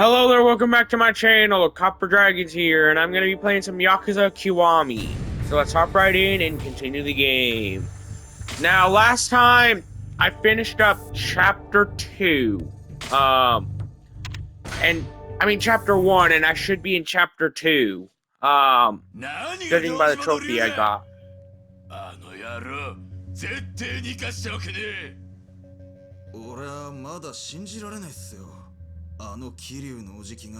Hello there, welcome back to my channel. Copper Dragons here, and I'm going to be playing some Yakuza Kiwami. So let's hop right in and continue the game. Now, last time, I finished up Chapter 2. Chapter 1, and I should be in Chapter 2. Judging by the trophy I got. あの野郎、絶対に貸しておけねえ。俺はまだ信じられないっすよ。あの桐生のおじきが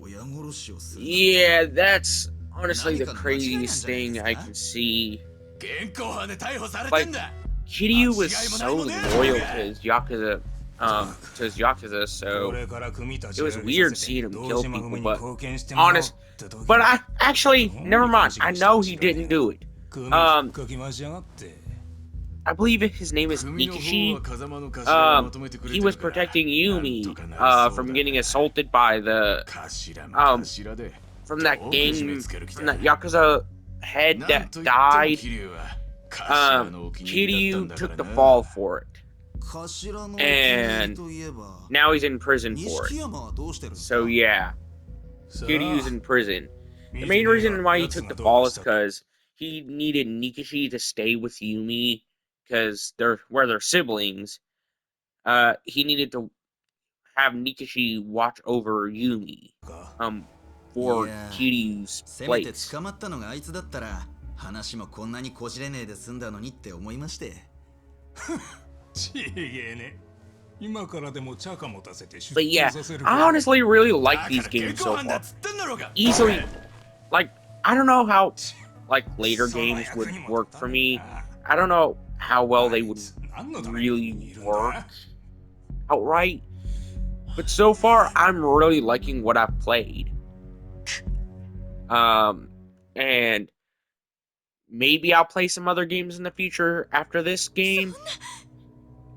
親殺しをする。Yeah, that's honestly the craziest thing I can see. 現行犯で逮捕されてんだ。Kiryu was so loyal to his Yakuza, so it was weird seeing him kill people, but I actually, never mind, I know he didn't do it. I believe his name is Nikishi. He was protecting Yumi, from getting assaulted by the, from that Yakuza head that died. Kiryu took the fall for it. And now he's in prison for it. So yeah, Kiryu's in prison. The main reason why he took the fall is because he needed Nikishi to stay with Yumi, because they're siblings. He needed to have Nikishi watch over Yumi, for Kiryu's place. 話もこんなにこじれねえで済んだのにって思いまして。ちげえね。今からでもチャカ持たせて出 But yeah, 勤させる。I honestly really like these games so far. Easily, like, I don't know how, like, later games would work for me. I don't know how well they would really work outright. But so far, I'm really liking what I've played. And maybe I'll play some other games in the future after this game.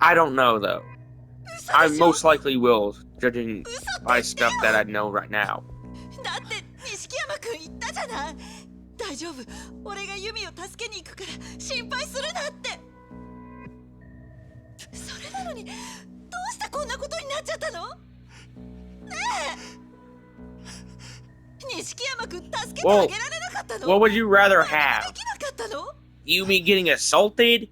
I don't know, though. I most likely will, judging by stuff that I know right now. 大丈夫、俺がユミを助けに行くから心配するなって。それなのにどうしてこんなことになっちゃったの？ねえ、錦山君助けてあげられなかったの？ What would you rather have? できなかったの？ Yumi getting assaulted,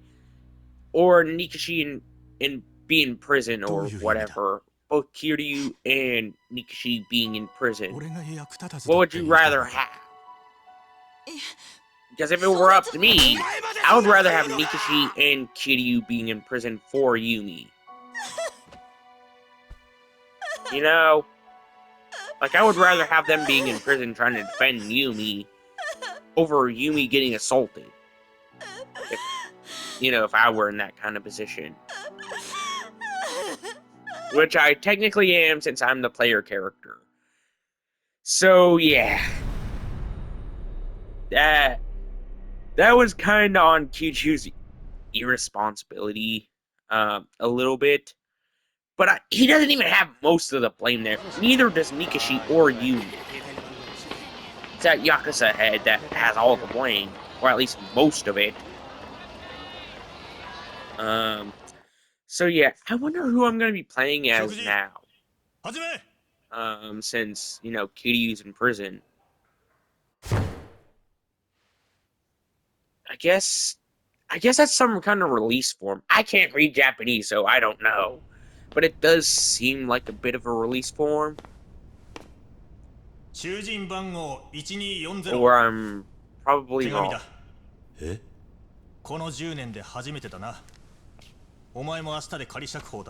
or Nikishi in being in prison or whatever? Both Kiryu and Nikishi being in prison. What would you rather have? Because if it were up to me, I would rather have Nikishi and Kiryu being in prison for Yumi. You know? Like, I would rather have them being in prison trying to defend Yumi over Yumi getting assaulted. If I were in that kind of position. Which I technically am, since I'm the player character. So, yeah. That was kind of on Kiryu's irresponsibility, a little bit. But he doesn't even have most of the blame there. Neither does Nikishi or Yumi. It's that Yakuza head that has all the blame, or at least most of it. So yeah, I wonder who I'm gonna be playing as now. Since, Kiryu's in prison. I guess that's some kind of release form. I can't read Japanese, so I don't know. But it does seem like a bit of a release form. Or I'm probably wrong.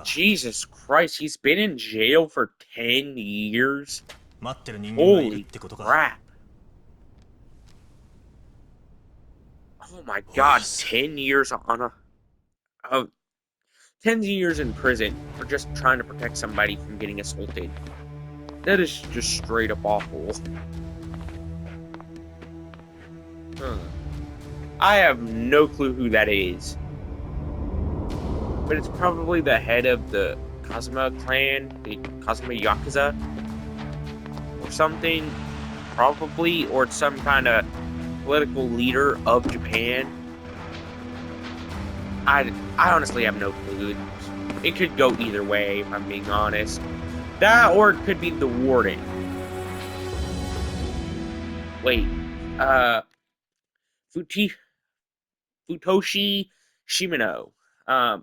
Jesus Christ, he's been in jail for 10 years? Holy crap. Oh my god, 10 years on 10 years in prison for just trying to protect somebody from getting assaulted. That is just straight up awful. I have no clue who that is. But it's probably the head of the Kazuma clan, the Kazuma Yakuza, or something. Probably, or some kind of political leader of Japan. I honestly have no clue. It could go either way, if I'm being honest. That or it could be the warden. Wait, Futoshi Shimano,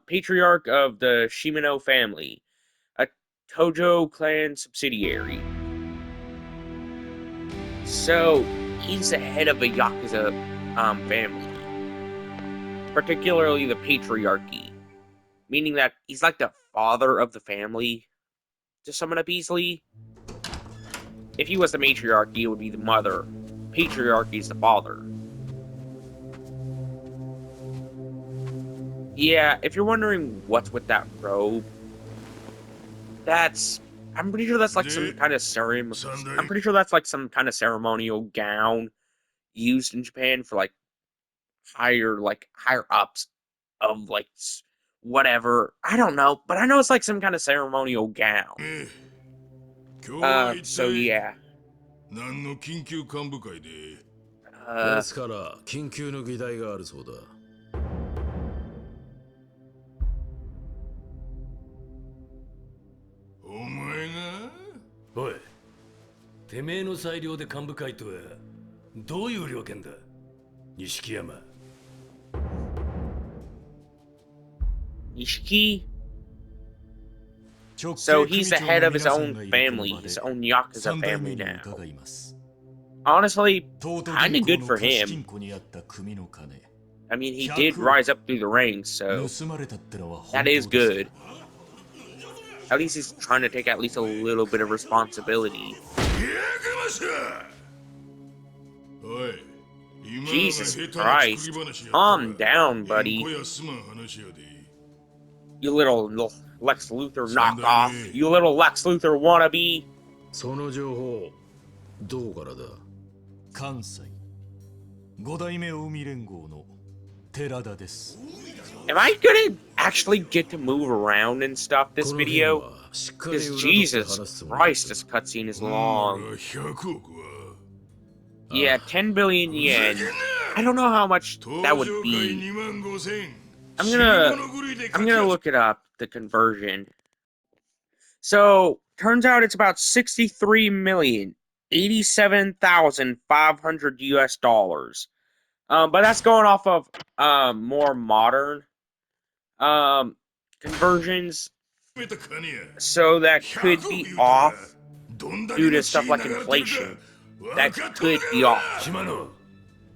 patriarch of the Shimano family, a Tojo clan subsidiary. So he's the head of a Yakuza family, particularly the patriarchy, meaning that he's like the father of the family. To sum it up easily, if he was the matriarchy, it would be the mother. Patriarchy is the father. Yeah, if you're wondering what's with that robe, I'm pretty sure that's like some kind of I'm pretty sure that's like some kind of ceremonial gown used in Japan for like higher ups of like whatever. I don't know, but I know it's like some kind of ceremonial gown. So yeah. 何の緊急幹部会でですから緊急の議題があるそうだ。お前がおい、てめえの裁量で幹部会とはどういう了見だ、錦山。Nishiki? So he's the head of his own family, his own Yakuza family now. Honestly, kinda good for him. I mean, he did rise up through the ranks, so that is good. At least he's trying to take at least a little bit of responsibility. Jesus Christ. Calm down, buddy. You little Lex Luthor knockoff. You little Lex Luthor wannabe. その情報どこからだ。関西5代目大海連合の寺田です。 Am I gonna actually get to move around and stuff this video? Because Jesus Christ, this cutscene is long. Yeah, 10 billion yen. I don't know how much that would be. I'm gonna look it up, the conversion. So, turns out it's about 63,087,500 US dollars. But that's going off of more modern conversions. So that could be off due to stuff like inflation. That could be off.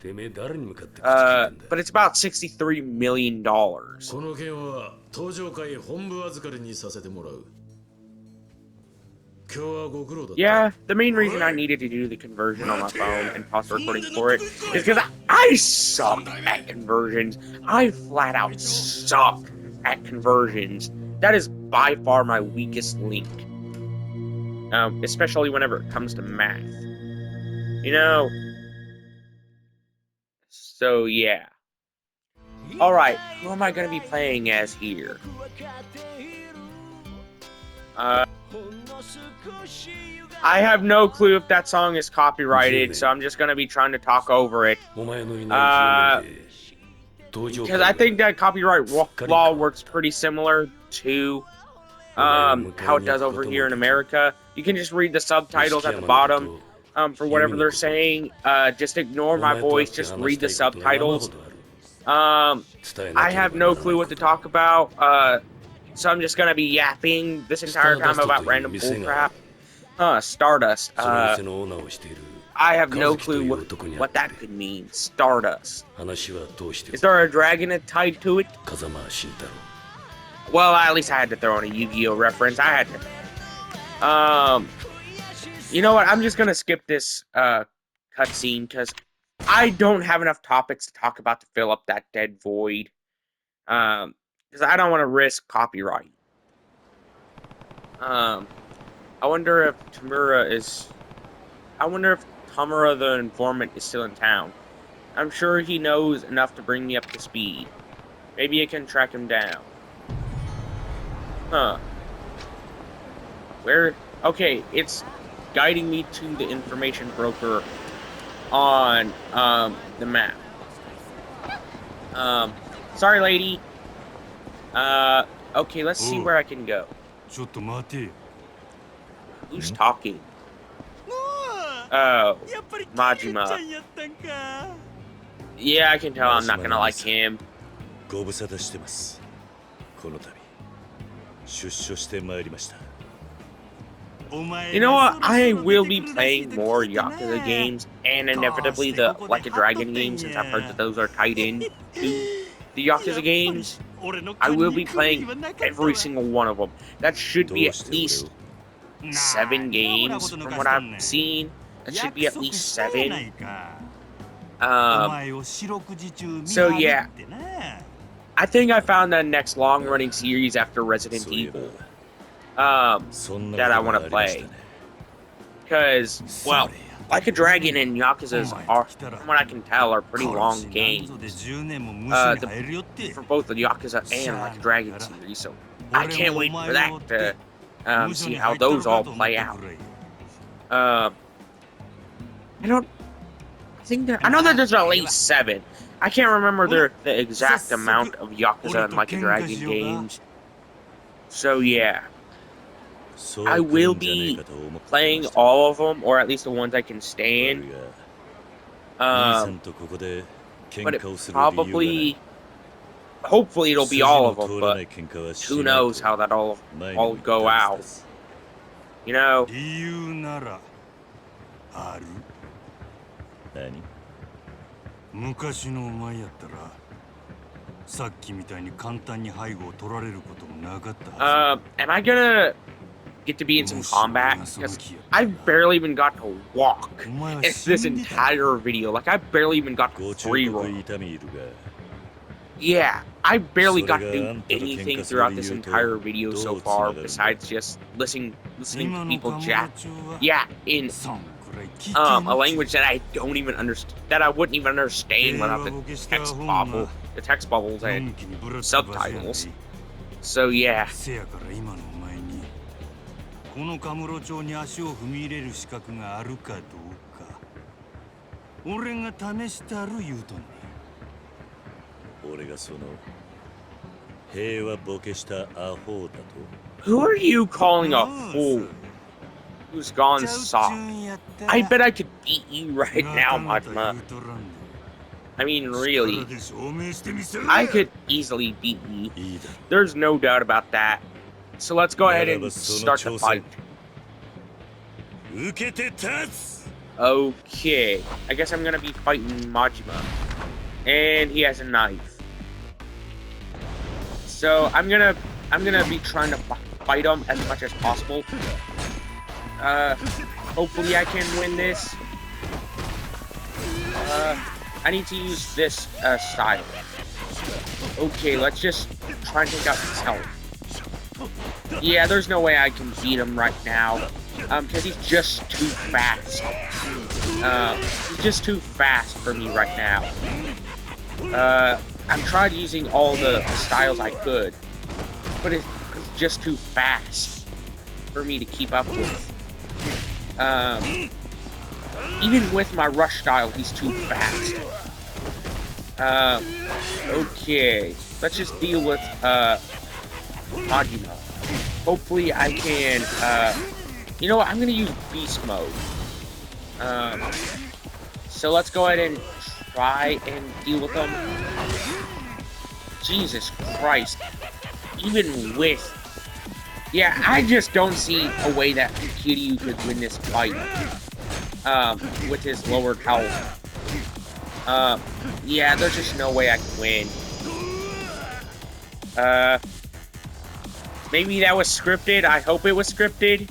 But it's about $63 million. Yeah, the main reason I needed to do the conversion on my phone and pause the recording for it is because I suck at conversions. I flat out suck at conversions. That is by far my weakest link. Especially whenever it comes to math. You know? So, yeah. Alright, who am I going to be playing as here? I have no clue if that song is copyrighted, so I'm just going to be trying to talk over it. Because I think that copyright law works pretty similar to how it does over here in America. You can just read the subtitles at the bottom for whatever they're saying. Just ignore my voice, just read the subtitles. I have no clue what to talk about, so I'm just gonna be yapping this entire time about random bullcrap. Stardust. I have no clue what that could mean. Stardust. Is there a dragon tied to it? Well, at least I had to throw in a Yu-Gi-Oh reference. I had to. You know what? I'm just gonna skip this cutscene because I don't have enough topics to talk about to fill up that dead void. Because I don't want to risk copyright. I wonder if Tamura the informant is still in town. I'm sure he knows enough to bring me up to speed. Maybe I can track him down. Huh. Where? Okay, it's guiding me to the information broker on the map. Sorry, lady. Okay, let's see where I can go. Who's talking? Oh, Majima. Yeah, I can tell I'm not gonna like him. ご無沙汰してます。この度出所してまいりました。 You know what? I will be playing more Yakuza games and inevitably the Like a Dragon games since I've heard that those are tied in to the Yakuza games. I will be playing every single one of them. That should be at least 7 games from what I've seen. That should be at least 7. So yeah, I think I found the next long-running series after Resident Evil that I want to play. Because, well, Like a Dragon and Yakuza's are, from what I can tell, are pretty long games. For both the Yakuza and Like a Dragon series, so I can't wait for that to see how those all play out. I know that there's at least 7. I can't remember the exact amount of Yakuza and Like a Dragon games. So yeah, I will be playing all of them, or at least the ones I can stand. But it probably, hopefully it'll be all of them, but who knows how that all go out. You know? 昔のお前やったらさっきみたいに簡単に背後を取られることもなかったはず。 Am I gonna get to be in some combat? Because I barely even got to walk in this entire video. Like, I barely even got to free roll. Yeah, I barely got to do anything throughout this entire video so far, besides just listening to people chat. Yeah, in a language that I don't even understand, that I wouldn't even understand without the text bubbles and subtitles. So yeah. このカムロ町に足を踏み入れる資格があるかどうか俺が試したる言うとんね俺がその平和ボケしたアホだと Who are you calling a fool? Who's gone soft? I bet I could beat you right now, Majima. I mean, really. I could easily beat you. There's no doubt about that. So let's go ahead and start the fight. Okay. I guess I'm gonna be fighting Majima. And he has a knife. So I'm gonna be trying to fight him as much as possible. Hopefully I can win this. I need to use this style. Okay, let's just try and take out his health. Yeah, there's no way I can beat him right now. Because he's just too fast. He's just too fast for me right now. I've tried using all the styles I could, but it's just too fast for me to keep up with. Even with my rush style, he's too fast. Okay, let's just deal with Majima. Hopefully I can, you know what, I'm gonna use beast mode. So let's go ahead and try and deal with them. Jesus Christ. Even with... Yeah, I just don't see a way that Kiryu could win this fight. With his lowered health. Yeah, there's just no way I can win. Maybe that was scripted. I hope it was scripted.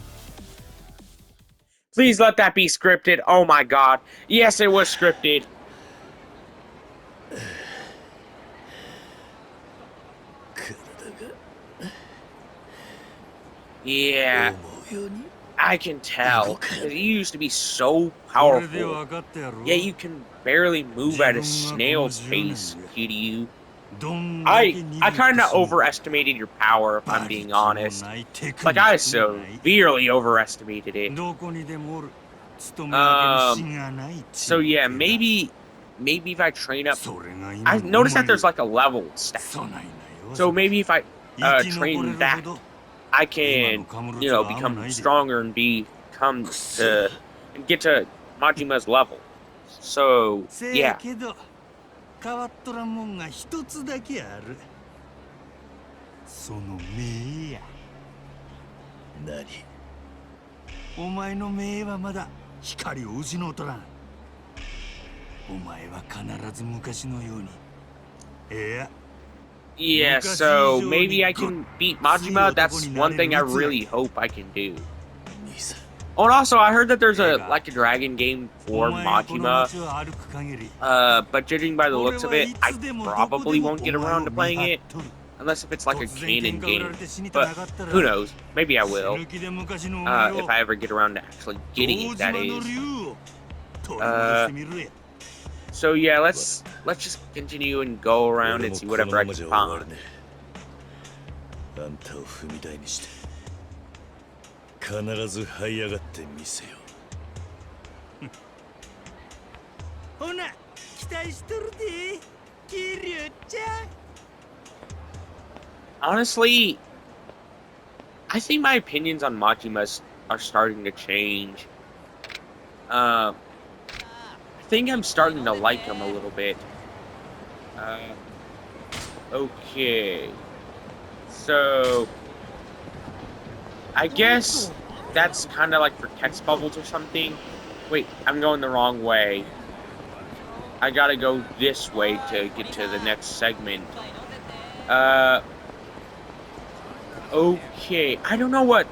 Please let that be scripted. Oh my god. Yes, it was scripted. Yeah. I can tell. He used to be so powerful. Yeah, you can barely move at a snail's pace, Kiryu. I kind of overestimated your power, if I'm being honest. Like, I severely overestimated it. So yeah, maybe if I train up... I noticed that there's like a level stat. So maybe if I train that I can, become stronger and get to Majima's level. So, せや yeah. けど変わっとらんもんが一つだけある。その目や。何？お前の目はまだ光を失うとらん。お前は必ず昔のように。Yeah, so maybe I can beat Majima. That's one thing I really hope I can do. Oh, and also I heard that there's a dragon game for Majima. But judging by the looks of it, I probably won't get around to playing it. Unless if it's like a canon game. But who knows? Maybe I will. If I ever get around to actually getting it, that is. So yeah, let's just continue and go around and see whatever I can find. あんたを踏み台にして必ず這い上がってみせよ。ほな、期待しとるで、桐生ちゃん。 Honestly, I think my opinions on Majima are starting to change. I think I'm starting to like him a little bit. Okay. So, I guess that's kind of like for text bubbles or something. Wait, I'm going the wrong way. I gotta go this way to get to the next segment. Okay. I don't know what's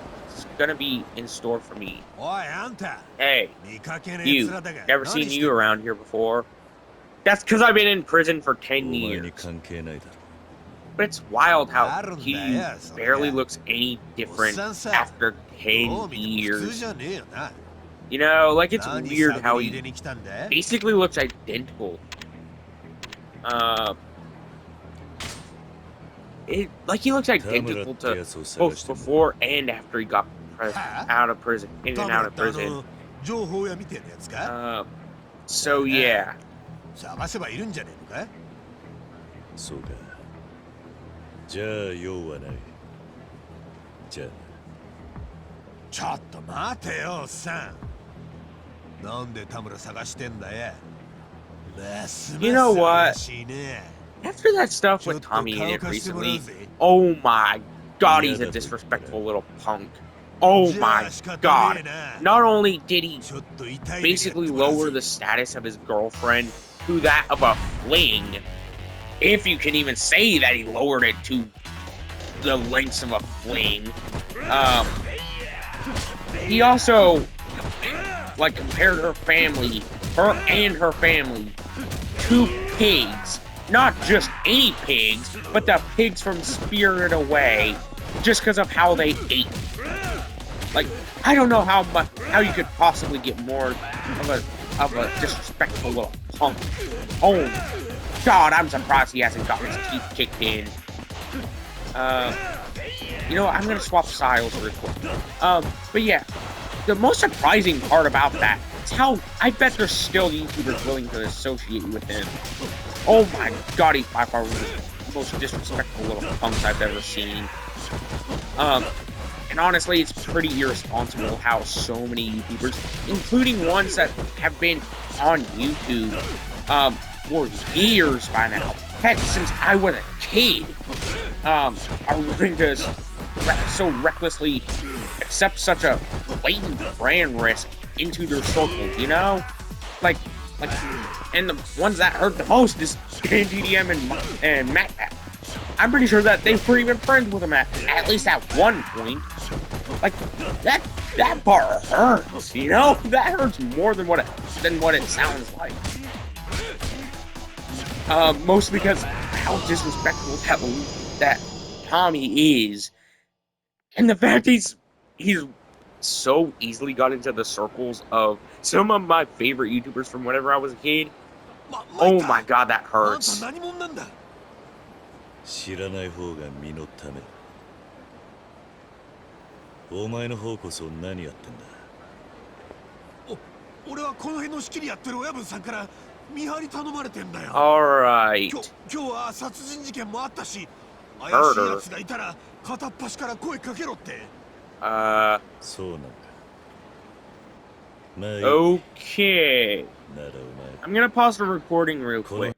gonna be in store for me. Hey, you. Never seen you around here before. That's because I've been in prison for 10 years. But it's wild how he barely looks any different after 10 years. You know, like it's weird how he basically looks identical. He looks identical to both before and after he got out of prison, in and out of prison. So yeah. そうか。じゃあ用はない。じゃあ。ちょっと待てよ、おっさん。なんで田村探してんだよ。You know what? After that stuff with Tommy in it recently, oh my god, he's a disrespectful little punk. Oh my god. Not only did he basically lower the status of his girlfriend to that of a fling, if you can even say that he lowered it to the lengths of a fling, he also compared her and her family to pigs. Not just any pigs, but the pigs from Spirited Away, just because of how they ate. I don't know how you could possibly get more of a disrespectful little punk. Oh god, I'm surprised he hasn't gotten his teeth kicked in. You know what, I'm gonna swap styles real quick. But yeah, the most surprising part about that is how I bet there's still YouTubers willing to associate with him. Oh my god, he's by far one of the most disrespectful little punks I've ever seen. And honestly, it's pretty irresponsible how so many YouTubers, including ones that have been on YouTube for years by now, heck, since I was a kid, are willing to so recklessly accept such a blatant brand risk into their circles, you know? And the ones that hurt the most is DDM and MatPat. I'm pretty sure that they were even friends with him at least at one point. That part hurts, you know? That hurts more than what it sounds like. Mostly because how disrespectful that Tommy is, and the fact he's so easily got into the circles of some of my favorite YouTubers from whenever I was a kid. Oh my god, that hurts. 知らない方が身のため。お前の方こそ何やってんだ。俺はこの辺の仕切りやってる親分さんから見張り頼まれてんだよ。Alright. 今日は殺人事件もあったし、怪しい奴がいたら片っ端から声かけろって。 そうなんだ。まあいい。 Okay. ならお前 I'm gonna pause the recording real quick.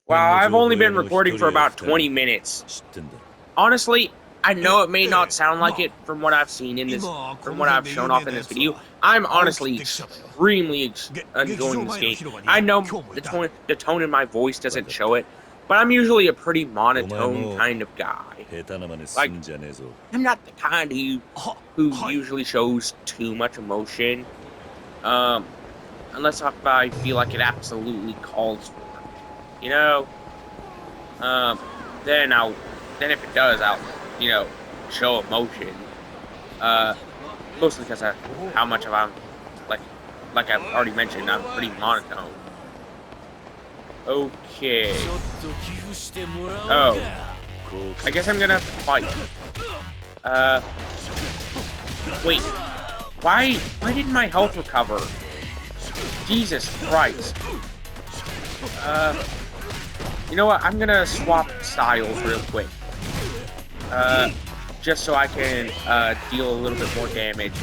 Wow, の I've 情報 only 屋 been の recording 一 for 人や about 20 minutes. 知ってんだろ。 Honestly, I know it may not sound like it from what I've seen in this, from what I've shown off in this video. I'm honestly extremely enjoying this game. I know the tone in my voice doesn't show it, but I'm usually a pretty monotone kind of guy. 下手な真似す Like, んじゃねえぞ。 I'm not the kind who usually shows too much emotion, unless if I feel like it absolutely calls for it. You know? Then if it does, I'll, you know, show emotion. Mostly because of how much of I'm, like I've already mentioned, I'm pretty monotone. Okay. Oh. I guess I'm gonna fight. Wait. Why didn't my health recover? Jesus Christ. You know what? I'm gonna swap styles real quick. Just so I can, deal a little bit more damage.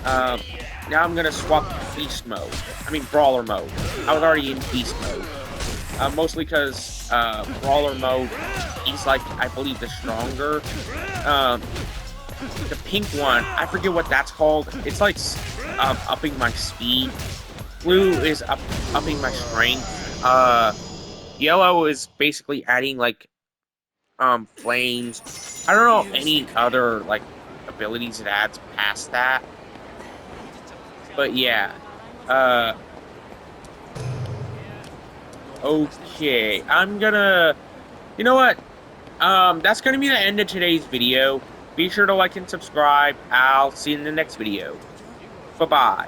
Now I'm gonna swap Beast Mode. I mean, Brawler Mode. I was already in Beast Mode. Mostly because, Brawler Mode is, like, I believe the stronger. The pink one, I forget what that's called. It's like, upping my speed. Blue is upping my strength. Yellow is basically adding, like, flames. I don't know any other, like, abilities it adds past that. But yeah. Okay. I'm gonna... You know what? That's gonna be the end of today's video. Be sure to like and subscribe. I'll see you in the next video. Bye-bye.